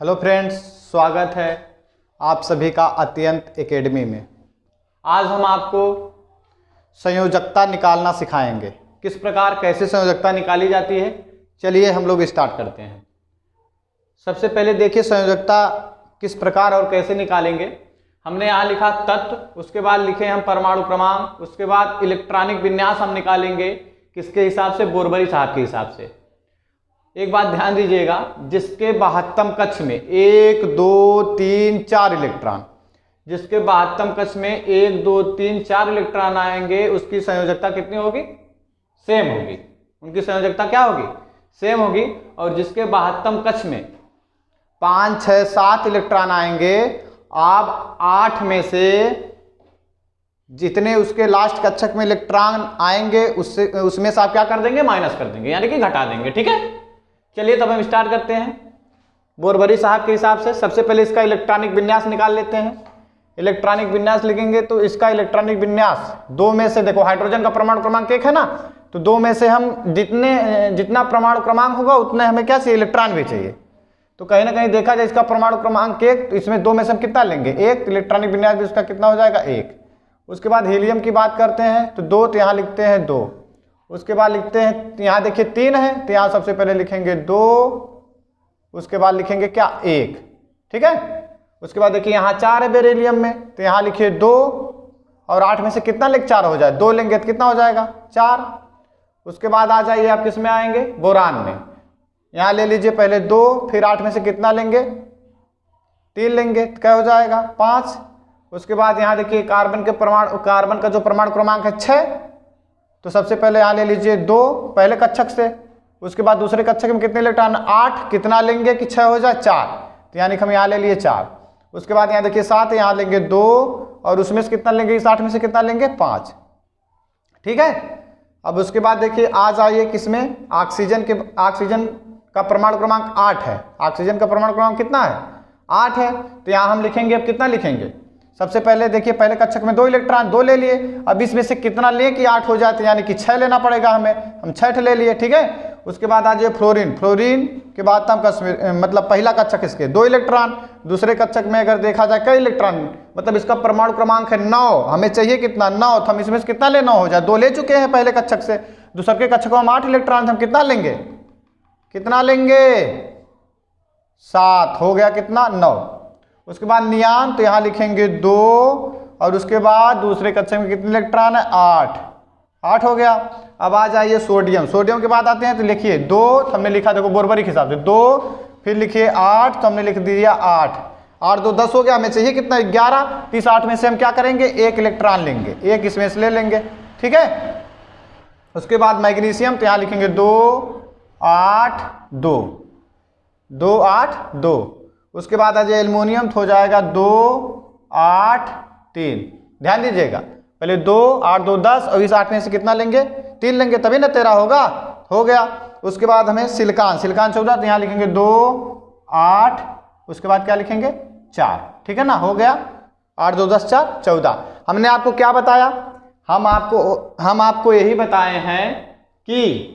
Hello friends, स्वागत है आप सभी का अत्यंत एकेडमी में। आज हम आपको संयोजकता निकालना सिखाएंगे। किस प्रकार कैसे संयोजकता निकाली जाती है, चलिए हम लोग स्टार्ट करते हैं। सबसे पहले देखिए संयोजकता किस प्रकार और कैसे निकालेंगे। हमने यहाँ लिखा तत्व, उसके बाद लिखे हम परमाणु क्रमांक, उसके बाद इलेक्ट्रॉनिक विन्यास हम निकालेंगे किसके हिसाब से, बोरबरी साहब के हिसाब से। एक बात ध्यान दीजिएगा, जिसके 72 कक्ष में 1 2 3 4 इलेक्ट्रॉन, जिसके 72 कक्ष में 1 2 3 4 इलेक्ट्रॉन आएंगे, उसकी संयोजकता कितनी होगी? सेम होगी। उनकी संयोजकता क्या होगी? सेम होगी। और जिसके 72 कक्ष में 5 6 7 इलेक्ट्रॉन आएंगे, आप 8 में से जितने उसके लास्ट कक्षक में इलेक्ट्रॉन आएंगे उसमें से आप क्या कर देंगे? माइनस कर देंगे, यानी कि घटा देंगे। ठीक है, चलिए तब हम स्टार्ट करते हैं बोरबरी साहब के हिसाब से। सबसे पहले इसका इलेक्ट्रॉनिक विन्यास निकाल लेते हैं। इलेक्ट्रॉनिक विन्यास लिखेंगे तो इसका इलेक्ट्रॉनिक विन्यास दो में से, देखो हाइड्रोजन का परमाणु क्रमांक 1 है ना, तो दो में से हम जितना परमाणु क्रमांक होगा उतने हमें क्या चाहिए? इलेक्ट्रॉन भी चाहिए। तो कहीं ना कहीं देखा जाए इसका परमाणु क्रमांक 1, तो इसमें दो में से हम कितना लेंगे? 1। इलेक्ट्रॉनिक विन्यास भी उसका कितना हो जाएगा? 1। उसके बाद हीलियम की बात करते हैं तो 2, तो यहाँ लिखते हैं 2। उसके बाद लिखते हैं, यहाँ देखिए 3 है, तो यहाँ सबसे पहले लिखेंगे 2, उसके बाद लिखेंगे क्या? 1। ठीक है। उसके बाद देखिए यहाँ 4 है बेरिलियम में, तो यहाँ लिखिए 2, और 8 में से कितना लेंगे? 4 हो जाए, 2 लेंगे तो कितना हो जाएगा? 4। उसके बाद आ जाइए आप किस में आएंगे? बोरान में। यहाँ ले लीजिए पहले 2, फिर 8 में से कितना लेंगे? 3 लेंगे तो क्या हो जाएगा? 5। उसके बाद यहाँ देखिए कार्बन का जो परमाणु क्रमांक है 6, तो सबसे पहले यहाँ ले लीजिए 2 पहले कक्षक से। उसके बाद दूसरे कक्षक में कितने इलेक्ट्रॉन? 8। कितना लेंगे कि 6 हो जाए? 4। तो यानी कि हम यहाँ ले लिए 4। उसके बाद यहाँ देखिए 7, यहाँ लेंगे 2, और उसमें से कितना लेंगे? इस 8 में से कितना लेंगे? 5। ठीक है। अब उसके बाद देखिए आ जाइए किसमें? ऑक्सीजन का परमाणु क्रमांक 8 है। ऑक्सीजन का परमाणु क्रमांक कितना है? 8 है। तो यहाँ हम लिखेंगे, अब कितना लिखेंगे? सबसे पहले देखिए पहले कक्षक में 2 इलेक्ट्रॉन, 2 ले लिए। अब इसमें से कितना लें कि 8 हो जाते, यानी कि 6 लेना पड़ेगा हमें, हम 6 ले लिए। ठीक है। उसके बाद आ जाइए फ्लोरीन के बाद मतलब पहला कक्षक इसके 2 इलेक्ट्रॉन, दूसरे कक्षक में अगर देखा जाए कई इलेक्ट्रॉन, मतलब इसका परमाणु क्रमांक है 9, हमें चाहिए कितना? 9। तो हम इसमें से कितना लेना हो जाए? 2 ले चुके हैं पहले कक्षक से, दूसरे कक्षक में 8 इलेक्ट्रॉन, हम कितना लेंगे? कितना लेंगे? 7 हो गया, कितना? 9। उसके बाद नियान, तो यहाँ लिखेंगे 2, और उसके बाद दूसरे कक्षक में कितने इलेक्ट्रॉन है? 8 हो गया। अब आ जाइए सोडियम के बाद आते हैं, तो लिखिए 2, तो हमने लिखा देखो बोरबरी के हिसाब से 2, फिर लिखिए 8, तो हमने लिख दिया 8। 8 2 10 हो गया, हमें चाहिए कितना? 11। तो इस 8 में से हम क्या करेंगे? 1 इलेक्ट्रॉन लेंगे, 1 इसमें से ले लेंगे। ठीक है। उसके बाद मैग्नीशियम, तो यहाँ लिखेंगे 2 8 2 2 8 2। उसके बाद आ जाए एल्युमिनियम, तो हो जाएगा 2 8 3। ध्यान दीजिएगा, पहले 2 8 2 10, और इस 8 में से कितना लेंगे? 3 लेंगे, तभी ना 13 होगा। हो गया। उसके बाद हमें सिलिकॉन 14, तो यहाँ लिखेंगे 2 8, उसके बाद क्या लिखेंगे? 4। ठीक है ना, हो गया। 8 2 10 4 14। हमने आपको क्या बताया? हम आपको यही बताए हैं कि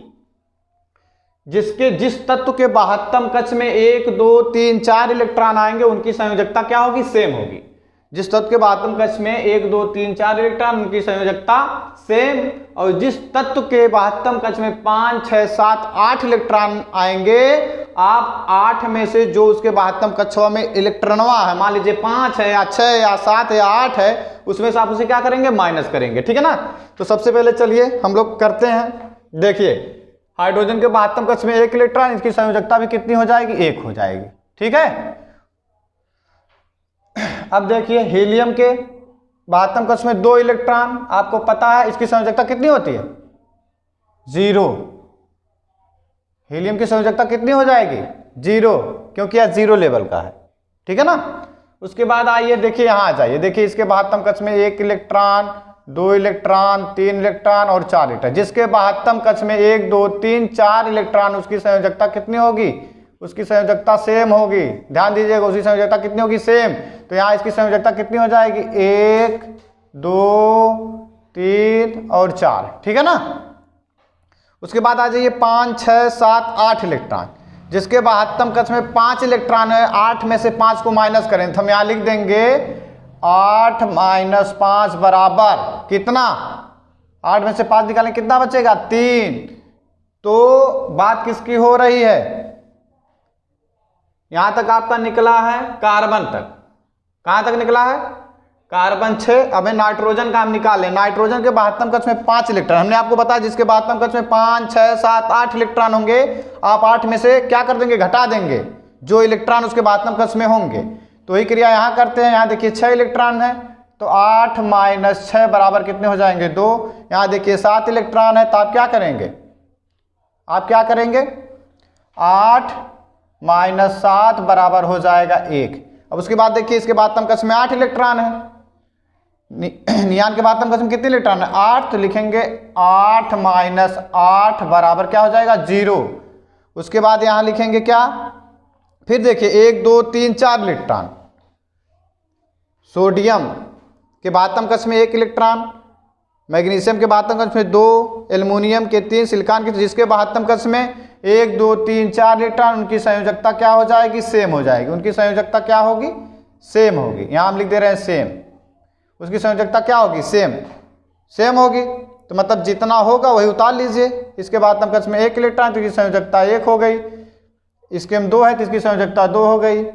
जिस तत्व के 72 कक्ष में 1 2 3 4 इलेक्ट्रॉन आएंगे, उनकी संयोजकता क्या होगी? सेम होगी। जिस तत्व के 72 कक्ष में 1 2 3 4 इलेक्ट्रॉन, उनकी संयोजकता सेम। और जिस तत्व के 72 कक्ष में 5 6 7 8 इलेक्ट्रॉन आएंगे, आप 8 में से जो उसके 72 कक्षों में इलेक्ट्रॉनवा है, मान लीजिए 5 है या 6 या 7 या 8 है, उसमें से आप उसे क्या करेंगे? माइनस करेंगे। ठीक है ना। तो सबसे पहले चलिए हम लोग करते हैं। देखिए हाइड्रोजन के 72 कक्ष में 1 इलेक्ट्रॉन, इसकी संयोजकता भी कितनी हो जाएगी? 1 हो जाएगी। ठीक है। अब देखिए हीलियम के 72 कक्ष में 2 इलेक्ट्रॉन, आपको पता है इसकी संयोजकता कितनी होती है? 0। हीलियम की संयोजकता कितनी हो जाएगी? 0, क्योंकि यह 0 लेवल का है। ठीक है ना। उसके बाद आइए देखिए यहाँ आ जाइए, देखिए इसके 72 कक्ष में 1 इलेक्ट्रॉन, 2 इलेक्ट्रॉन, 3 इलेक्ट्रॉन और 4 इलेक्ट्रॉन। जिसके 72 कक्ष में 1 2 3 4 इलेक्ट्रॉन, उसकी संयोजकता कितनी होगी? उसकी संयोजकता सेम होगी। ध्यान दीजिएगा, उसकी संयोजकता कितनी होगी? सेम। तो यहाँ इसकी संयोजकता कितनी हो जाएगी? 1 2 3 और 4। ठीक है ना। उसके बाद आ जाइए 5 6 7 8 इलेक्ट्रॉन। जिसके 72 कक्ष में 5 इलेक्ट्रॉन है, 8 में से 5 को माइनस करें तो हम यहाँ लिख देंगे 8 - 5 बराबर कितना, 8 में से 5 निकालें कितना बचेगा 3। तो बात किसकी हो रही है, यहां तक आपका निकला है कार्बन तक, कहां तक निकला है कार्बन 6। अब नाइट्रोजन का हम निकालें, नाइट्रोजन के 72 कक्ष में 5 इलेक्ट्रॉन, हमने आपको बताया जिसके 72 कक्ष में 5, 6, 7, 8 इलेक्ट्रॉन होंगे, आप 8 में से क्या कर देंगे घटा देंगे जो इलेक्ट्रॉन उसके 72 कक्ष में होंगे। तो वही क्रिया यहाँ करते हैं, यहाँ देखिए 6 इलेक्ट्रॉन है तो 8 - 6 बराबर कितने हो जाएंगे 2। यहाँ देखिए 7 इलेक्ट्रॉन है तो आप क्या करेंगे, आप क्या करेंगे 8 - 7 बराबर हो जाएगा 1। अब उसके बाद देखिए इसके 72 कक्ष में 8 इलेक्ट्रॉन है, नियान के 72 कक्ष में कितने इलेक्ट्रॉन है 8, तो लिखेंगे 8 - 8 बराबर क्या हो जाएगा 0। उसके बाद यहाँ लिखेंगे क्या, फिर देखिए 1 2 3 4 इलेक्ट्रॉन, सोडियम के 72 कक्ष में 1 इलेक्ट्रॉन, मैग्नीशियम के 72 कक्ष में 2, एल्युमिनियम के 3, सिलिकॉन के जिसके 72 कक्ष में 1 2 3 4 इलेक्ट्रॉन, उनकी संयोजकता क्या हो जाएगी सेम हो जाएगी, उनकी संयोजकता क्या होगी सेम होगी। यहाँ हम लिख दे रहे हैं सेम, उसकी संयोजकता क्या होगी सेम होगी। तो मतलब जितना होगा वही उतार लीजिए। इसके 72 कक्ष में 1 इलेक्ट्रॉन तो इसकी संयोजकता 1 हो गई, इसके में 2 है तो इसकी संयोजकता 2 हो गई,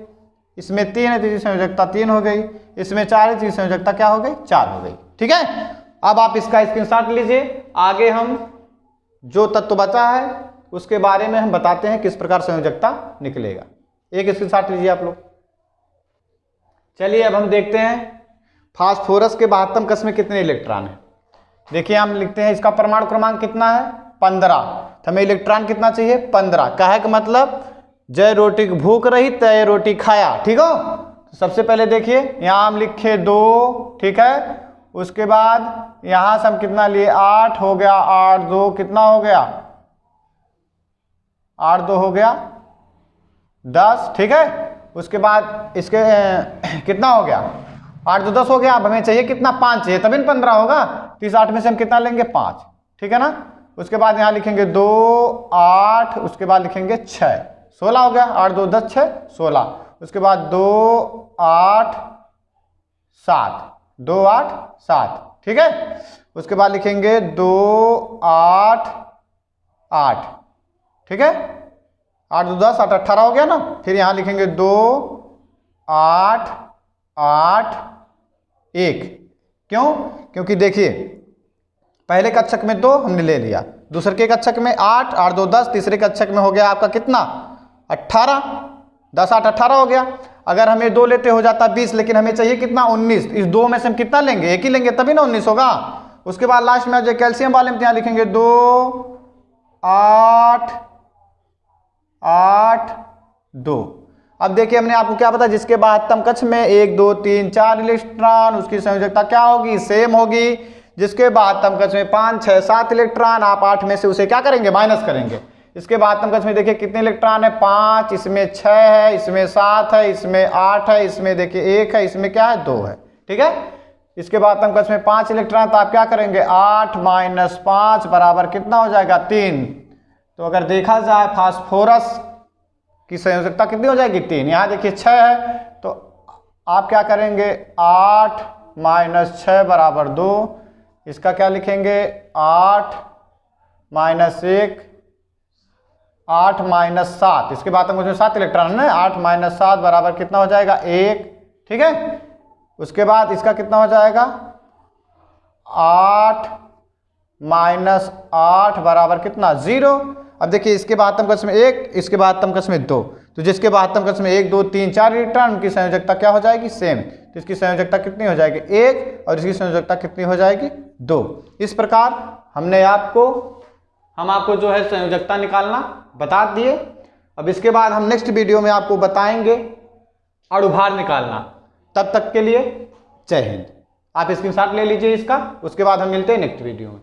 इसमें 3 है तो इसकी संयोजकता 3 हो गई, इसमें 4 है तो इसकी संयोजकता क्या हो गई 4 हो गई। ठीक है, अब आप इसका स्क्रीनशॉट लीजिए। आगे हम जो तत्व बचा है उसके बारे में हम बताते हैं किस प्रकार संयोजकता निकलेगा। एक स्क्रीनशॉट लीजिए आप लोग। चलिए अब हम देखते हैं फास्फोरस के 72 कक्ष में कितने इलेक्ट्रॉन है। देखिए हम लिखते हैं इसका परमाणु क्रमांक कितना है 15, तो हमें इलेक्ट्रॉन कितना चाहिए 15। कहे का मतलब जय रोटी की भूख रही तय रोटी खाया, ठीक हो। तो सबसे पहले देखिए यहाँ हम लिखे 2, ठीक है। उसके बाद यहाँ से हम कितना लिए 8 हो गया, 8 2 कितना हो गया 8 2 हो गया 10, ठीक है। उसके बाद इसके कितना हो गया 8 2 10 हो गया। अब हमें चाहिए कितना 5 चाहिए तभी 15 होगा, तो इस 8 में से हम कितना लेंगे 5, ठीक है ना। उसके बाद यहाँ लिखेंगे 2 8, उसके बाद लिखेंगे 6 16 हो गया, 8 2 10 6 16। उसके बाद 2 8 7 2 8 7, ठीक है। उसके बाद लिखेंगे 2 8 8, ठीक है। 8 2 10 8 18 हो गया ना। फिर यहाँ लिखेंगे 2 8 8 1, क्यों, क्योंकि देखिए पहले कक्षक में 2 हमने ले लिया, दूसरे के कक्षक में 8 8 2 10, तीसरे कक्षक में हो गया आपका कितना 18, 10 8 18 हो गया। अगर हमें 2 लेते हो जाता 20, लेकिन हमें चाहिए कितना 19, इस 2 में से हम कितना लेंगे 1 ही लेंगे तभी ना 19 होगा। उसके बाद लास्ट में जो कैल्शियम वाले में यहाँ लिखेंगे 2 8 8 2। अब देखिए हमने आपको क्या बताया जिसके 72 कक्ष में 1 2 3 4 इलेक्ट्रॉन, उसकी संयोजकता क्या होगी सेम होगी। जिसके 72 कक्ष में 5 6 7 इलेक्ट्रॉन, आप 8 में से उसे क्या करेंगे माइनस करेंगे। इसके 72 कक्ष में देखिए कितने इलेक्ट्रॉन है 5, इसमें 6 है, इसमें 7 है, इसमें 8 है, इसमें देखिए 1 है, इसमें क्या है 2 है, ठीक है। इसके 72 कक्ष में 5 इलेक्ट्रॉन, तो आप क्या करेंगे 8 - 5 बराबर कितना हो जाएगा 3। तो अगर देखा जाए फास्फोरस की संयोजकता कितनी हो जाएगी 3। यहाँ देखिए 6 है तो आप क्या करेंगे 8 - 6 बराबर 2। इसका क्या लिखेंगे 8 - 1 8 - 7, इसके बाद मुझे 7 इलेक्ट्रॉन है ना, 8 - 7 बराबर कितना हो जाएगा 1, ठीक है। उसके बाद इसका कितना हो जाएगा 8 - 8 बराबर कितना 0। अब देखिए इसके 72 कक्ष में 1, इसके 72 कक्ष में 2, तो जिसके 72 कक्ष में 1 2 3 4 इलेक्ट्रॉन, उनकी संयोजकता क्या हो जाएगी सेम। तो इसकी संयोजकता कितनी हो जाएगी 1 और इसकी संयोजकता कितनी हो जाएगी 2। इस प्रकार हम आपको जो है संयोजकता निकालना बता दिए। अब इसके बाद हम नेक्स्ट वीडियो में आपको बताएंगे अणुभार निकालना। तब तक के लिए जय हिंद। आप स्क्रीनशॉट ले लीजिए इसका, उसके बाद हम मिलते हैं नेक्स्ट वीडियो में।